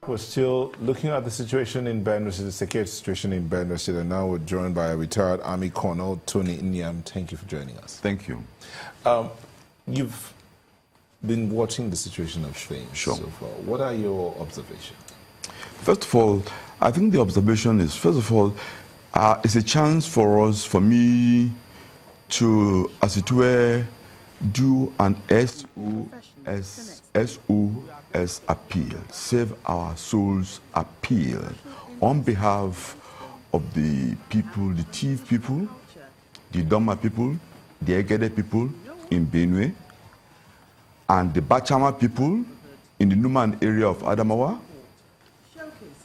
We're still looking at the situation in Benue, the security situation in Benue, and now we're joined by a retired Army Colonel, Tony Nyiam. Thank you for joining us. Thank you. You've been watching the situation of things Sure. so far. What are your observations? First of all, I think the observation is, first of all, it's a chance for us, for me, to, as it were, do an SOS appeal, save our souls appeal, on behalf of the people, the Tiv people, the Doma people, the Egede people in Benue, and the Bachama people in the Numan area of Adamawa,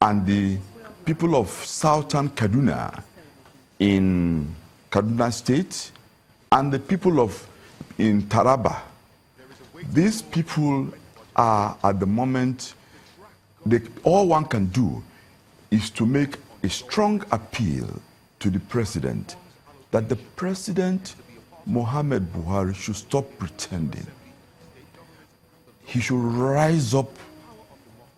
and the people of southern Kaduna in Kaduna State, and the people of in Taraba. These people are at the moment, all one can do is to make a strong appeal to the president that the president, Muhammad Buhari, should stop pretending. He should rise up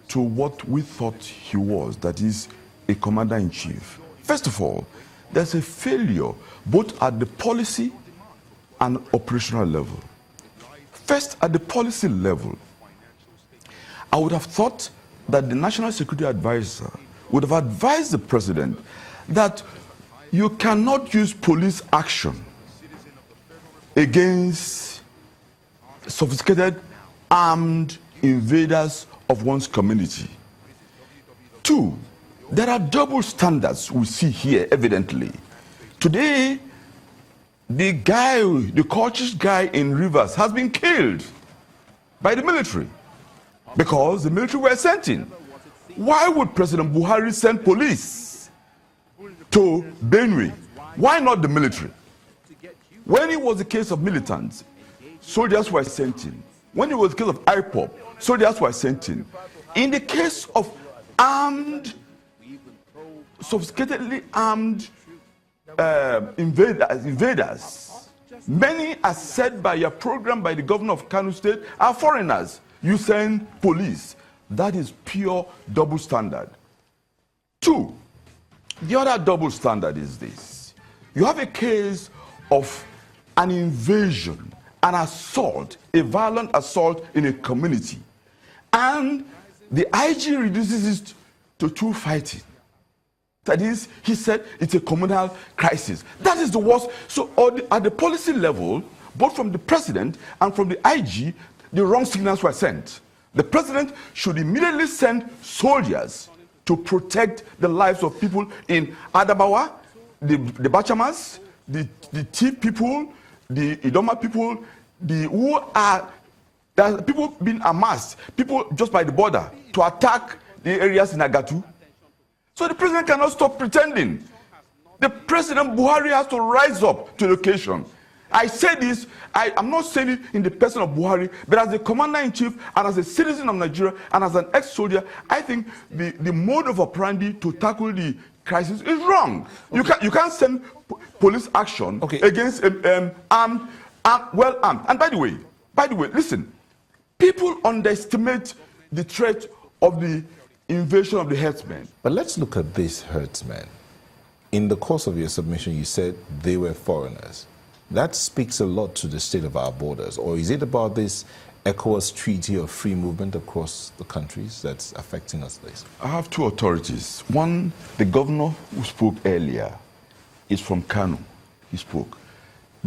to what we thought he was, that is a commander-in-chief. First of all, there's a failure both at the policy and operational level. First, at the policy level, I would have thought that the National Security Advisor would have advised the president that you cannot use police action against sophisticated armed invaders of one's community. Two, there are double standards we see here evidently. Today, the cultist guy in Rivers has been killed by the military because the military were sent in. Why would President Buhari send police to Benue? Why not the military? When it was the case of militants, soldiers were sent in. When it was the case of IPOP, soldiers were sent in. In the case of armed, sophisticatedly armed invaders, many, as said by your program by the governor of Kano State, are foreigners. You send police. That is pure double standard. Two, the other double standard is this. You have a case of an invasion, an assault, a violent assault in a community, and the IG reduces it to two fighting. That is, he said it's a communal crisis. That is the worst. So at the policy level, both from the president and from the IG, the wrong signals were sent. The president should immediately send soldiers to protect the lives of people in Adamawa, the Bachamas, the Tiv people, the Idoma people, there are people being amassed, people just by the border, to attack the areas in Agatu. So the president cannot stop pretending. The president Buhari has to rise up to the occasion. I say this, I'm not saying it in the person of Buhari, but as a commander-in-chief and as a citizen of Nigeria and as an ex-soldier, I think the mode of operandi to tackle the crisis is wrong. Okay. You can't send police action against well-armed. And by the way, listen, people underestimate the threat of the invasion of the herdsmen. But let's look at these herdsmen. In the course of your submission, you said they were foreigners. That speaks a lot to the state of our borders. Or is it about this ECOWAS treaty of free movement across the countries that's affecting us this? I have two authorities. One, the governor who spoke earlier is from Kano. He spoke.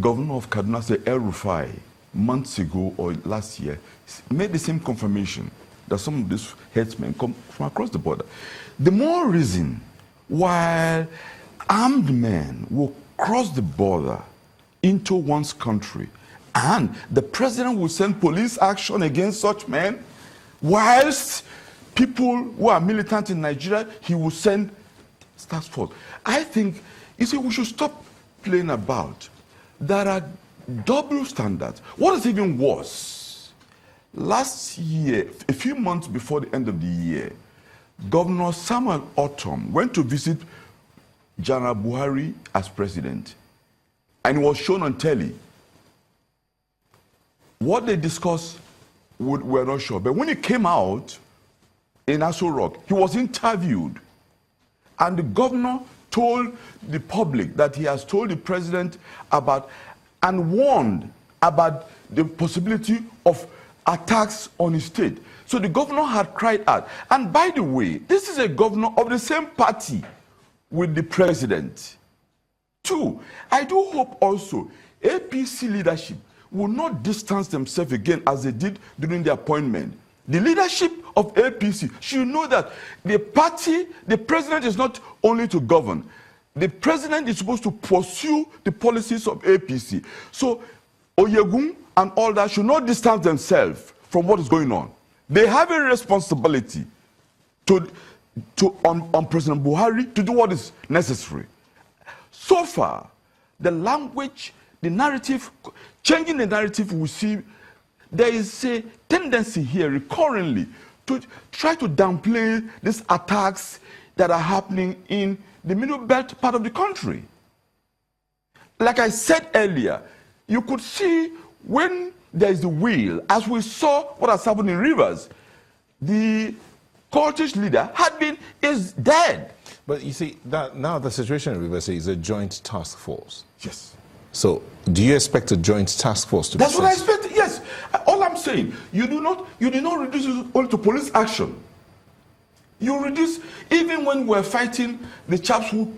Governor of Kaduna State, El Rufai, months ago or last year, made the same confirmation that some of these headsmen come from across the border. The more reason why armed men will cross the border into one's country and the president will send police action against such men, whilst people who are militant in Nigeria, he will send task force. I think, you see, we should stop playing about. There are double standards. What is even worse? Last year, a few months before the end of the year, Governor Samuel Ortom went to visit General Buhari as president, and was shown on telly. What they discussed, we're not sure. But when it came out, in Aso Rock. He was interviewed, and the governor told the public that he has told the president about and warned about the possibility of attacks on his state. So the governor had cried out. And by the way, this is a governor of the same party with the president. Two, I do hope also APC leadership will not distance themselves again as they did during the appointment. The leadership of APC should know that the party, the president is not only to govern. The president is supposed to pursue the policies of APC. So Oyegun and all that should not distance themselves from what is going on. They have a responsibility on President Buhari to do what is necessary. So far, the language, the narrative, changing the narrative, we see there is a tendency here recurrently to try to downplay these attacks that are happening in the middle belt part of the country. Like I said earlier, you could see when there is the will, as we saw what has happened in Rivers, the cultist leader is dead. But you see, that now the situation in Rivers is a joint task force. Yes. So do you expect a joint task force to That's be what I expect, yes. All I'm saying, you do not reduce it only to police action. You reduce, even when we're fighting the chaps who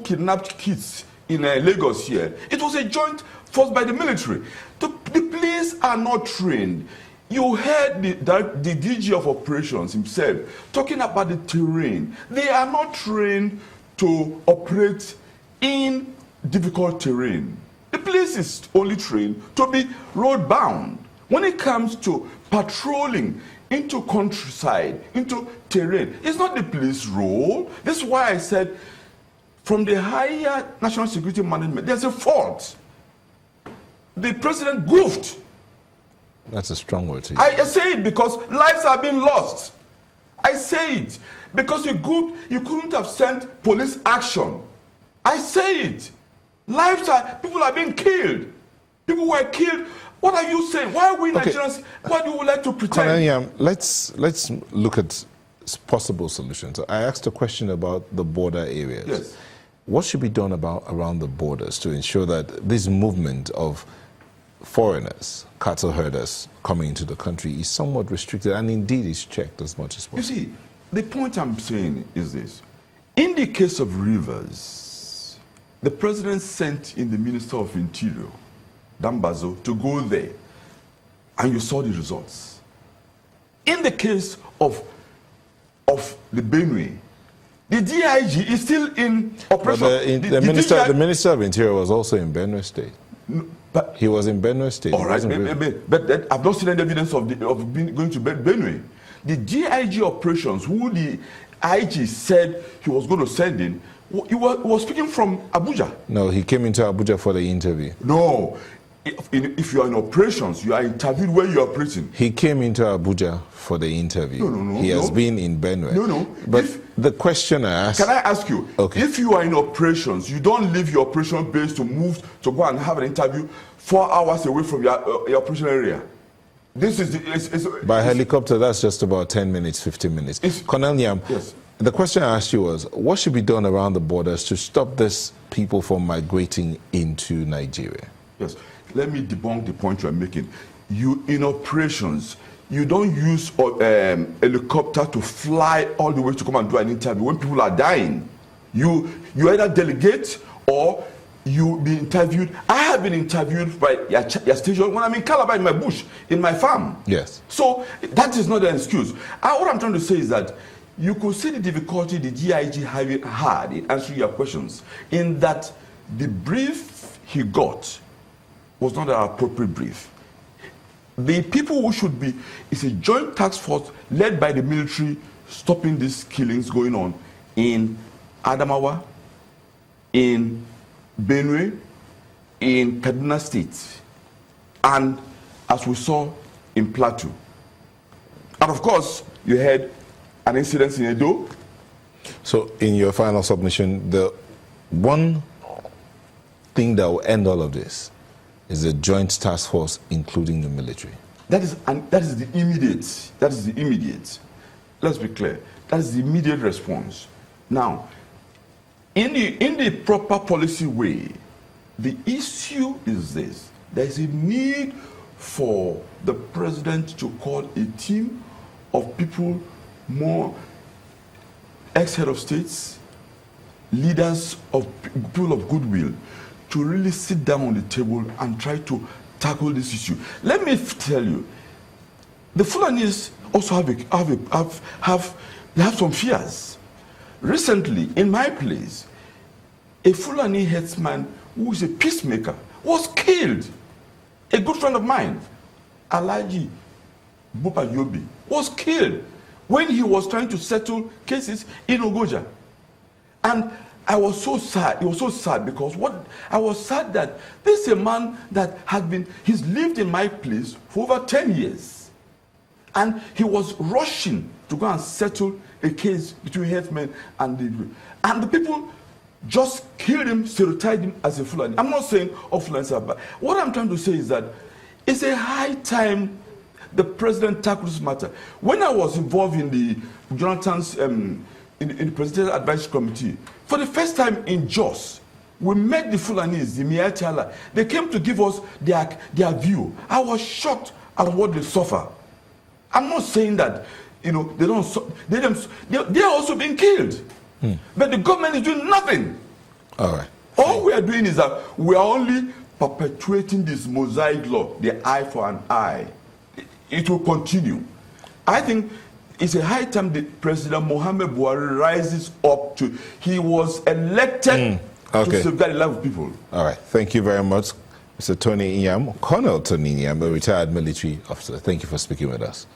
kidnapped kids in Lagos here, it was a joint force by the military. The police are not trained. You heard the DG of operations himself talking about the terrain. They are not trained to operate in difficult terrain. The police is only trained to be road bound. When it comes to patrolling into countryside, into terrain, it's not the police role. This is why I said from the higher national security management, there's a fault. The president goofed. That's a strong word to use. I say it because lives are being lost. I say it because you couldn't have sent police action. I say it. People are being killed. People were killed. What are you saying? Why are we Nigerians? Why do we like to pretend? Nyiam, let's look at possible solutions. I asked a question about the border areas. Yes. What should be done around the borders to ensure that this movement of foreigners, cattle herders coming into the country is somewhat restricted and indeed is checked as much as possible? You see, the point I'm saying is this. In the case of Rivers, the president sent in the Minister of Interior, Dambazo, to go there, and you saw the results. In the case of the Benue, the DIG is still in operation. But the Minister of Interior was also in Benue State. No, but he was in Benue State. All right, but I've not seen any evidence of going to Benue. The DIG operations, who the IG said he was going to send in, he was speaking from Abuja. No, he came into Abuja for the interview. No. If you are in operations, you are interviewed where you are operating. He came into Abuja for the interview. No. He has been in Benue. No. But the question I asked... Can I ask you, okay, if you are in operations, you don't leave your operation base to move to go and have an interview 4 hours away from your operation area. This is by helicopter, that's just about 10 minutes, 15 minutes. Colonel Nyiam, yes. The question I asked you was, what should be done around the borders to stop these people from migrating into Nigeria? Yes. Let me debunk the point you are making. You, in operations, you don't use helicopter to fly all the way to come and do an interview when people are dying. You either delegate or you be interviewed. I have been interviewed by your station when I'm in Calabar in my bush, in my farm. Yes. So that is not an excuse. What I'm trying to say is that you could see the difficulty the GIG had in answering your questions, in that the brief he got was not an appropriate brief. The people who should be, it's a joint task force led by the military stopping these killings going on in Adamawa, in Benue, in Kaduna State, and as we saw in Plateau. And of course, you had an incident in Edo. So in your final submission, the one thing that will end all of this is a joint task force, including the military. That is the immediate. That is the immediate. let's be clear. That's the immediate response. Now, in the proper policy way, the issue is this. There is a need for the president to call a team of people, more ex-head of states, leaders of people of goodwill, to really sit down on the table and try to tackle this issue. Let me tell you, the Fulanis also have some fears. Recently, in my place, a Fulani headsman who is a peacemaker was killed. A good friend of mine, Alaji Bupa Yobi, was killed when he was trying to settle cases in Ogoja. And I was so sad. It was so sad because I was sad that this is a man that he's lived in my place for over 10 years. And he was rushing to go and settle a case between headsmen and the people just killed him, stereotyped him as a Fulani. I'm not saying all Fulanis are bad. What I'm trying to say is that it's a high time the president tackled this matter. When I was involved in the Jonathan's in the Presidential Advisory Committee, for the first time in Jos, we met the Fulanis, the Miatala. They came to give us their view. I was shocked at what they suffer. I'm not saying that they're also being killed. But the government is doing nothing. All right. All we are doing is that we are only perpetuating this mosaic law, the eye for an eye. It will continue. I think it's a high time that President Mohamed Buhari rises up to. He was elected to safeguard the life of people. All right. Thank you very much, Mr. Tony Nyiam, Colonel Tony Nyiam, a retired military officer. Thank you for speaking with us.